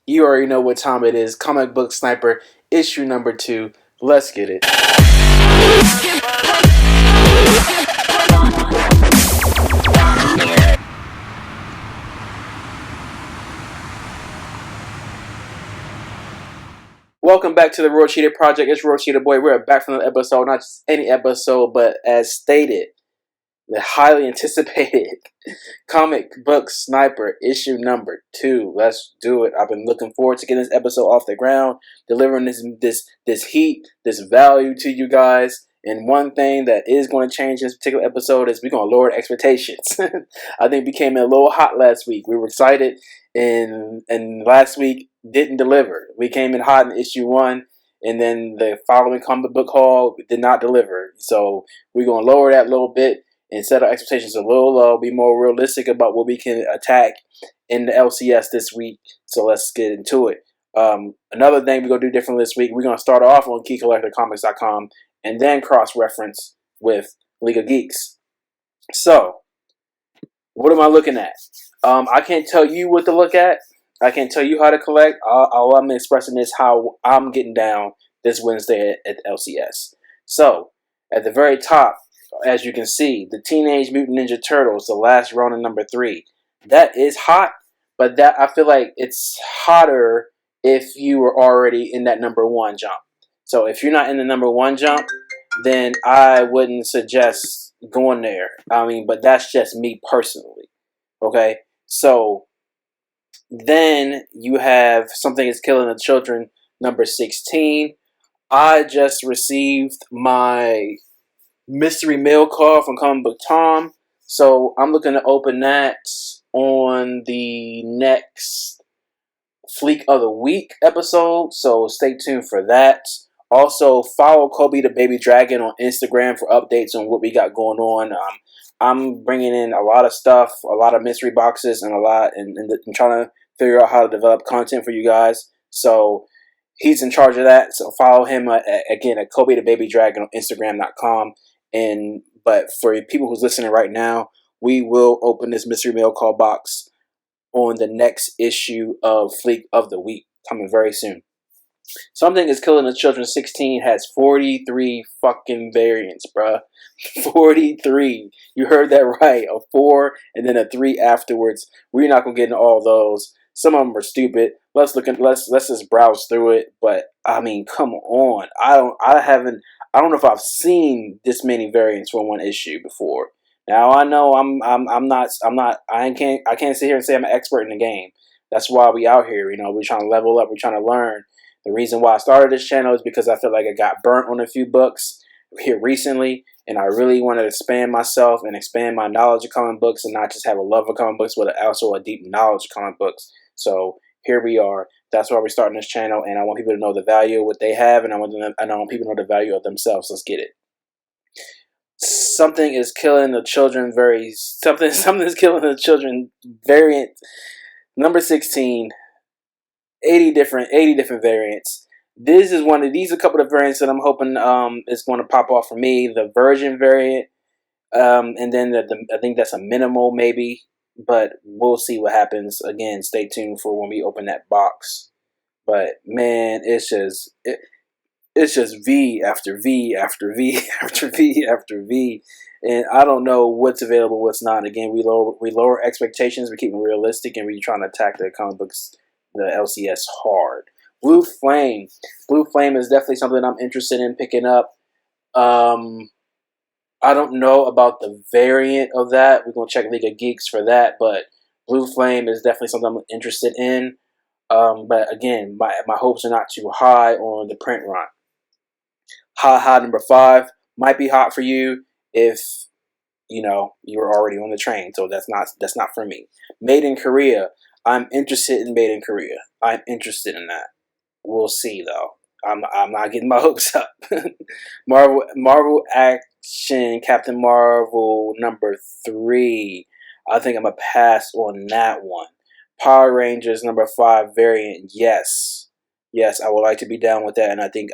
You already know what time it is. Comic Book Sniper, issue number 2. Let's get it. Welcome back to the Royal Cheetah Project. It's Royal Cheetah Boy. We're back from the episode, not just any episode, but as stated, the highly anticipated Comic Book Sniper issue number 2. Let's do it. I've been looking forward to getting this episode off the ground, delivering this heat, this value to you guys. And one thing that is going to change in this particular episode is we're going to lower expectations. I think we came in a little hot last week. We were excited, and last week didn't deliver. We came in hot in issue 1, and then the following comic book haul did not deliver. So we're going to lower that a little bit and set our expectations a little low, be more realistic about what we can attack in the LCS this week. So let's get into it. Another thing we're going to do different this week, we're going to start off on keycollectorcomics.com and then cross-reference with League of Geeks. So, what am I looking at? I can't tell you what to look at. I can't tell you how to collect. All I'm expressing is how I'm getting down this Wednesday at LCS. So, at the very top, as you can see, the Teenage Mutant Ninja Turtles, the last Ronin number 3. That is hot, but that I feel like it's hotter if you were already in that number 1 jump. So if you're not in the number 1 jump, then I wouldn't suggest going there. I mean, but that's just me personally. Okay? So then you have Something is Killing the Children number 16. I just received my mystery mail call from Comic Book Tom, so I'm looking to open that on the next Fleek of the Week episode, so stay tuned for that. Also, follow Kobe the Baby Dragon on Instagram for updates on what we got going on. I'm bringing in a lot of stuff, a lot of mystery boxes, and I'm trying to figure out how to develop content for you guys. So he's in charge of that. So follow him again at Kobe the Baby Dragon on Instagram.com. But for people who's listening right now, we will open this mystery mail call box on the next issue of Fleek of the Week, coming very soon. Something is Killing the Children 16 has 43 fucking variants, bruh. 43. You heard that right. A 4 and then a 3 afterwards. We're not gonna get into all those. Some of them are stupid. Let's just browse through it. But I mean, come on. I don't know if I've seen this many variants for one issue before. Now I know I can't sit here and say I'm an expert in the game. That's why we out here. You know, we're trying to level up. We're trying to learn. The reason why I started this channel is because I feel like I got burnt on a few books here recently, and I really wanted to expand myself and expand my knowledge of comic books, and not just have a love of comic books, but also a deep knowledge of comic books. So here we are. That's why we're starting this channel, and I want people to know the value of what they have, and I want people to know the value of themselves. Let's get it. Something is Killing the Children Something is Killing the Children variant number 16. 80 different variants. These are a couple of variants that I'm hoping is going to pop off for me. The Virgin variant, and then I think that's a minimal maybe, but we'll see what happens. Again, stay tuned for when we open that box. But man, it's just V after V after V after V after V, and I don't know what's available, what's not. Again, we lower expectations, we keep them realistic, and we're trying to attack the comic books, the LCS hard. Blue Flame is definitely something I'm interested in picking up. I don't know about the variant of that. We're gonna check League of Geeks for that, but Blue Flame is definitely something I'm interested in. But again, my hopes are not too high on the print run. Hot number 5 might be hot for you if you know you're already on the train. So that's not for me. Made in Korea. I'm interested in Made in Korea. I'm interested in that. We'll see though. I'm not getting my hopes up. Marvel Action Captain Marvel number 3. I think I'm gonna pass on that one. Power Rangers number 5 variant. Yes, I would like to be down with that, and I think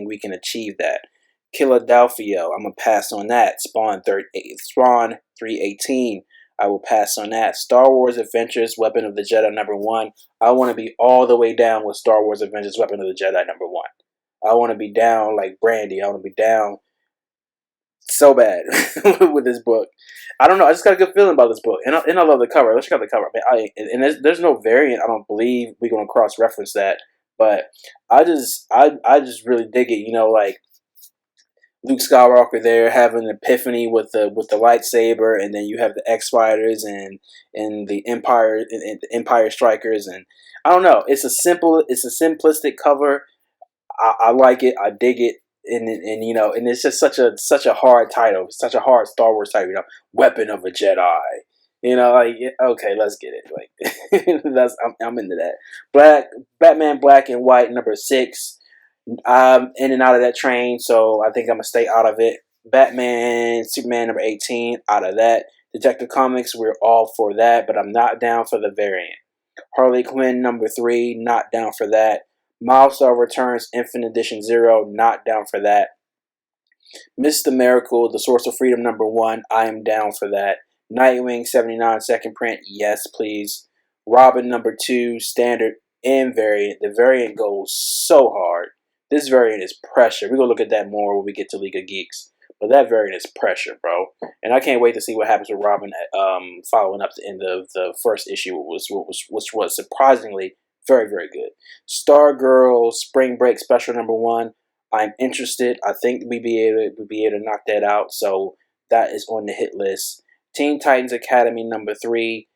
we can achieve that. Philadelphia, I'm gonna pass on that. Spawn 318. I will pass on that. Star Wars Adventures Weapon of the Jedi #1. I want to be all the way down with Star Wars Adventures Weapon of the Jedi #1. I want to be down like Brandy. I want to be down so bad with this book. I don't know. I just got a good feeling about this book, and I love the cover. Let's check out the cover. And there's no variant. I don't believe we're gonna cross reference that, but I just really dig it. You know, like Luke Skywalker there having an epiphany with the lightsaber, and then you have the X Fighters and the and the Empire Strikers, and I don't know. It's a simplistic cover. I like it. I dig it. And you know, and it's just such a hard title, such a hard Star Wars title. You know, Weapon of a Jedi. You know, like okay, let's get it. Like I'm into that. Batman Black and White #6. I'm in and out of that train, so I think I'm gonna stay out of it. Batman Superman #18, out of that. Detective Comics, we're all for that, but I'm not down for the variant. Harley Quinn #3, not down for that. Milestone Returns Infinite Edition 0, not down for that. Mr. Miracle, The Source of Freedom #1, I am down for that. Nightwing 79 second print, yes please. Robin #2, standard and variant. The variant goes so hard. This variant is pressure. We're going to look at that more when we get to League of Geeks. But that variant is pressure, bro. And I can't wait to see what happens with Robin following up the end of the first issue, which was surprisingly very, very good. Stargirl Spring Break Special #1. I'm interested. I think we'll be able to knock that out. So that is on the hit list. Teen Titans Academy #3.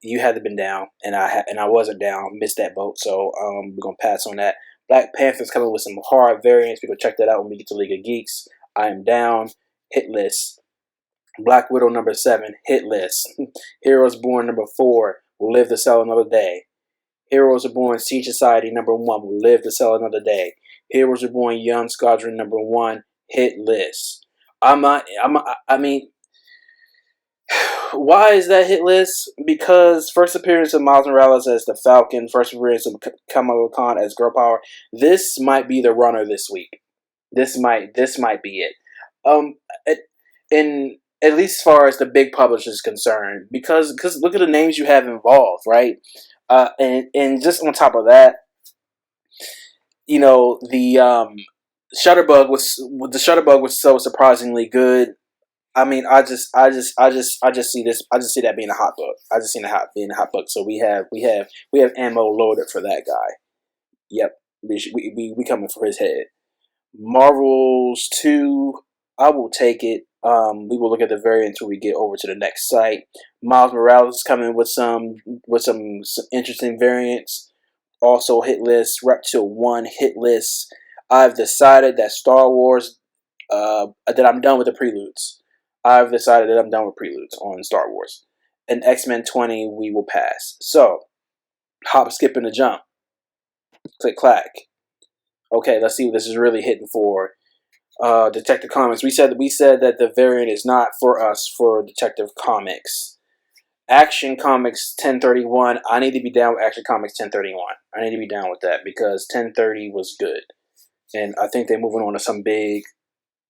You hadn't been down, and I wasn't down. Missed that boat. So we're gonna pass on that. Black Panther's coming with some hard variants. We're gonna check that out when we get to League of Geeks. I am down. Hit list. Black Widow #7. Hit list. Heroes Born #4. Will live to sell another day. Heroes Are Born Siege Society #1 will live to sell another day. Heroes Are Born Young Squadron #1 hit list. I mean, why is that hit list? Because first appearance of Miles Morales as the Falcon, first appearance of Kamala Khan as Girl Power. This might be the runner this week. This might be it. In at least as far as the big publishers is concerned, because look at the names you have involved, right? And just on top of that, you know, the Shutterbug was so surprisingly good. I mean, I just see this. I just see that being a hot book. I just seen it being a hot book. So we have ammo loaded for that guy. Yep, we coming for his head. Marvels 2, I will take it. We will look at the variant until we get over to the next site. Miles Morales is coming with some interesting variants. Also hit list. Reptile 1 hit list. I've decided that Star Wars, that I'm done with the preludes. I've decided that I'm done with preludes on Star Wars. And X-Men 20, we will pass. So, hop, skip, and a jump. Click, clack. Okay, let's see what this is really hitting for. Detective Comics. We said that the variant is not for us for Detective Comics. Action Comics 1031. I need to be down with Action Comics 1031. I need to be down with that because 1030 was good, and I think they're moving on to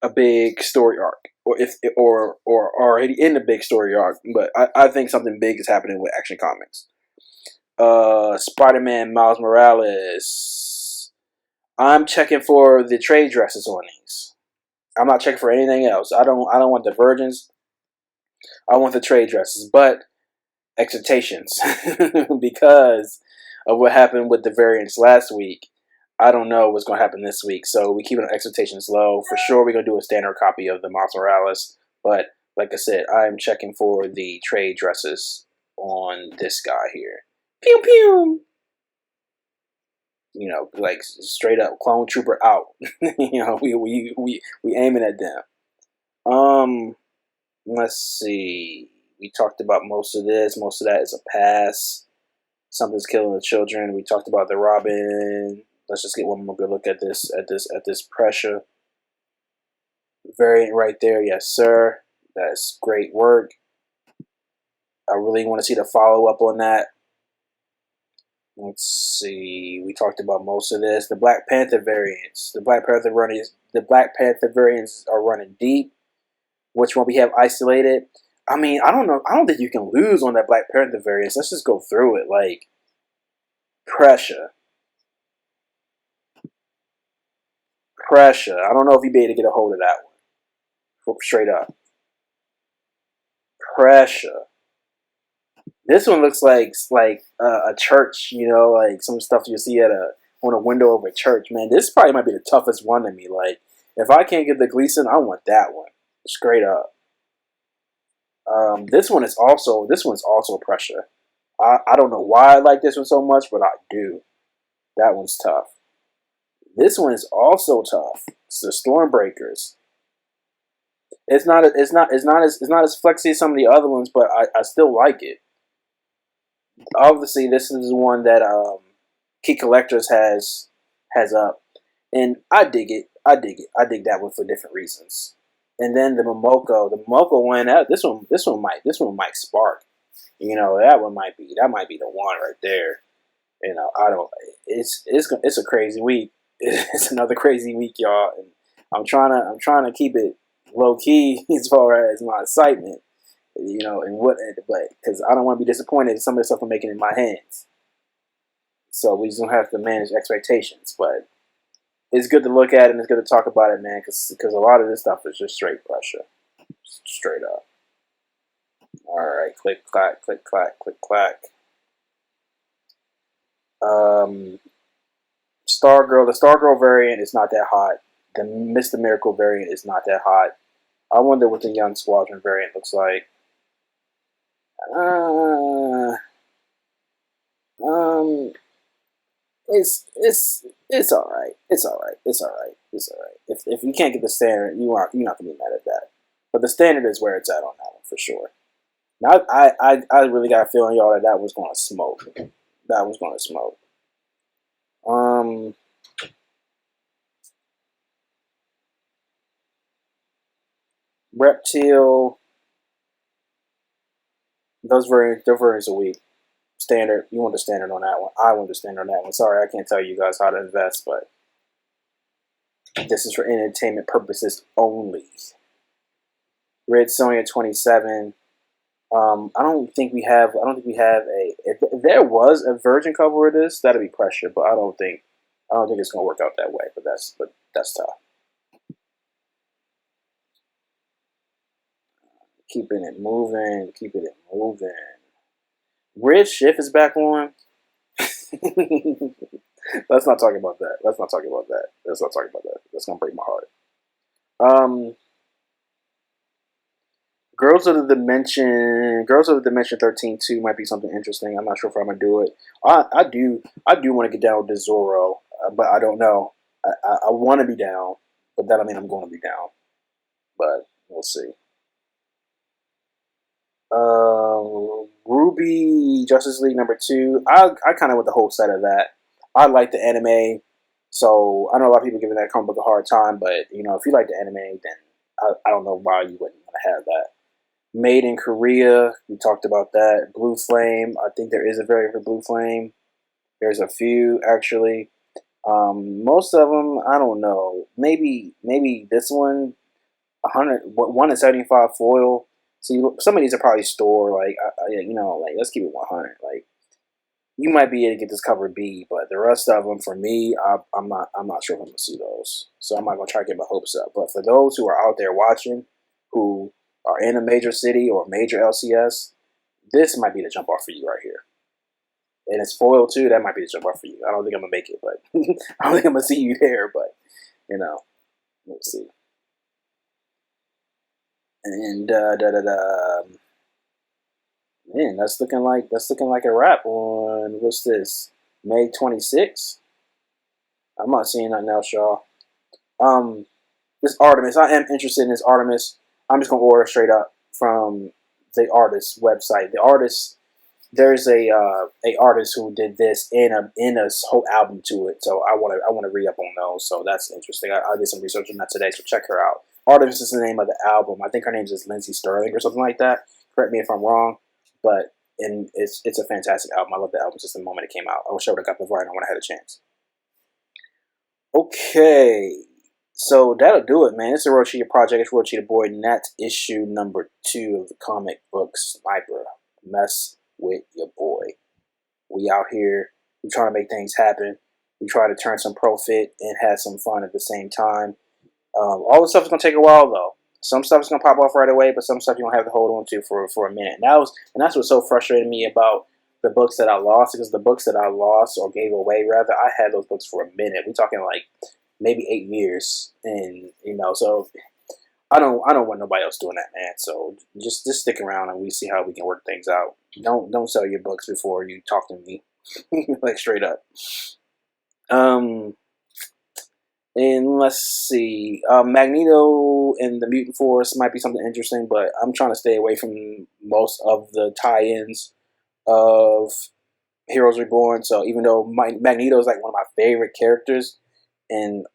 a big story arc, or already in the big story arc. But I think something big is happening with Action Comics. Spider-Man Miles Morales. I'm checking for the trade dresses on these. I'm not checking for anything else. I don't want the virgins. I want the trade dresses, but expectations because of what happened with the variants last week. I don't know what's going to happen this week, so we keep our expectations low. For sure, we're going to do a standard copy of the Miles Morales, but like I said, I'm checking for the trade dresses on this guy here. Pew pew. You know, like straight up clone trooper out. You know, we aiming at them. Let's see. We talked about most of this. Most of that is a pass. Something's killing the children. We talked about the Robin. Let's just get one more good look at this pressure variant right there. Yes, sir. That's great work. I really want to see the follow up on that. Let's see. We talked about most of this. The Black Panther variants. The Black Panther variants are running deep. Which one we have isolated? I mean, I don't know. I don't think you can lose on that Black Panther variant. Let's just go through it. Like, pressure. Pressure. I don't know if you'd be able to get a hold of that one. Straight up. Pressure. This one looks like a church, you know, like some stuff you see at on a window of a church. Man, this probably might be the toughest one to me. Like, if I can't get the Gleason, I want that one. Straight up. This one's also pressure. I don't know why I like this one so much, but I do. That one's tough. This one is also tough. It's the Stormbreakers. It's not as flexy as some of the other ones, but I still like it. Obviously, this is one that Key Collectors has up, and I dig it. I dig that one for different reasons. And then the Momoko one. This one might spark. You know, that might be the one right there. You know, I don't. It's a crazy week. It's another crazy week, y'all. And I'm trying to keep it low key as far as my excitement. You know, but because I don't want to be disappointed in some of the stuff I'm making in my hands. So we just don't have to manage expectations. But it's good to look at it and it's good to talk about it, man. Because a lot of this stuff is just straight pressure, straight up. All right, click clack, click clack, click clack. The Stargirl variant is not that hot. The Mr. Miracle variant is not that hot. I wonder what the Young Squadron variant looks like. It's all right. It's all right. It's all right. It's all right. If you can't get the standard, you're not gonna be mad at that. But the standard is where it's at on that one for sure. Now I really got a feeling, y'all, that was going to smoke. That was going to smoke. Reptile. Those variants are weak. Standard. You want the standard on that one. I want the standard on that one. Sorry, I can't tell you guys how to invest, but this is for entertainment purposes only. Red Sonya 27. I don't think we have a. If there was a virgin cover of this, that'd be pressure. But I don't think it's gonna work out that way. But that's tough. Keeping it moving. Red Shift is back on. Let's not talk about that. That's gonna break my heart. Girls of the Dimension 13-2 might be something interesting. I'm not sure if I'm gonna do it. I do want to get down with the Zorro, but I don't know. I want to be down, but that don't mean I'm going to be down. But we'll see. Ruby Justice League #2. I kind of want the whole set of that. I like the anime, so I know a lot of people giving that comic book a hard time, but you know, if you like the anime, then I don't know why you wouldn't want to have that. Made in Korea, we talked about that. Blue Flame, I think there is a variant for Blue Flame. There's a few actually. Most of them, I don't know. Maybe this one, 175 foil. See, some of these are probably store. Like, you know, like let's keep it 100. Like, you might be able to get this cover B, but the rest of them, for me, I'm not sure if I'm gonna see those. So I'm not gonna try to get my hopes up. But for those who are out there watching, who are in a major city or major LCS, this might be the jump off for you right here. And it's foil too. That might be the jump off for you. I don't think I'm gonna make it, but I don't think I'm gonna see you there. But you know, we'll see. And man, that's looking like a wrap on what's this? May 26th. I'm not seeing nothing else, y'all. This Artemis, I am interested in this Artemis. I'm just gonna order straight up from the artist's website. The artist, there's a artist who did this in a whole album to it. So I want to read up on those. So that's interesting. I did some research on that today. So check her out. Artemis is the name of the album. I think her name is Lindsay Sterling or something like that. Correct me if I'm wrong, but it's a fantastic album. I love the album just the moment it came out. I wish I would have got the right. I would have had a chance. Okay. So that'll do it, man. It's a World Cheetah Project. It's World Cheetah Boy, and that's issue number 2 of the comic book Sniper. Mess with your boy. We out here. We trying to make things happen. We try to turn some profit and have some fun at the same time. All the stuff is gonna take a while though. Some stuff is gonna pop off right away, but some stuff you're gonna have to hold on to for a minute. And that's what's so frustrating me about the books that I lost, because the books that I lost or gave away rather, I had those books for a minute. We're talking like maybe 8 years, and so I don't want nobody else doing that, man. So just stick around and we see how we can work things out. Don't sell your books before you talk to me, like straight up. And let's see, Magneto and the Mutant Force might be something interesting, but I'm trying to stay away from most of the tie-ins of Heroes Reborn. So even though Magneto is like one of my favorite characters in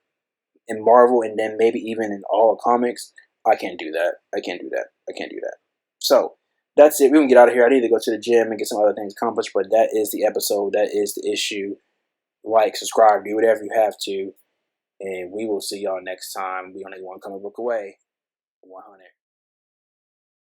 Marvel, and then maybe even in all comics, I can't do that. I can't do that. So that's it. We can get out of here. I need to go to the gym and get some other things accomplished, but that is the episode. That is the issue. Like, subscribe, do whatever you have to. And we will see y'all next time. We only one comic book away. 100.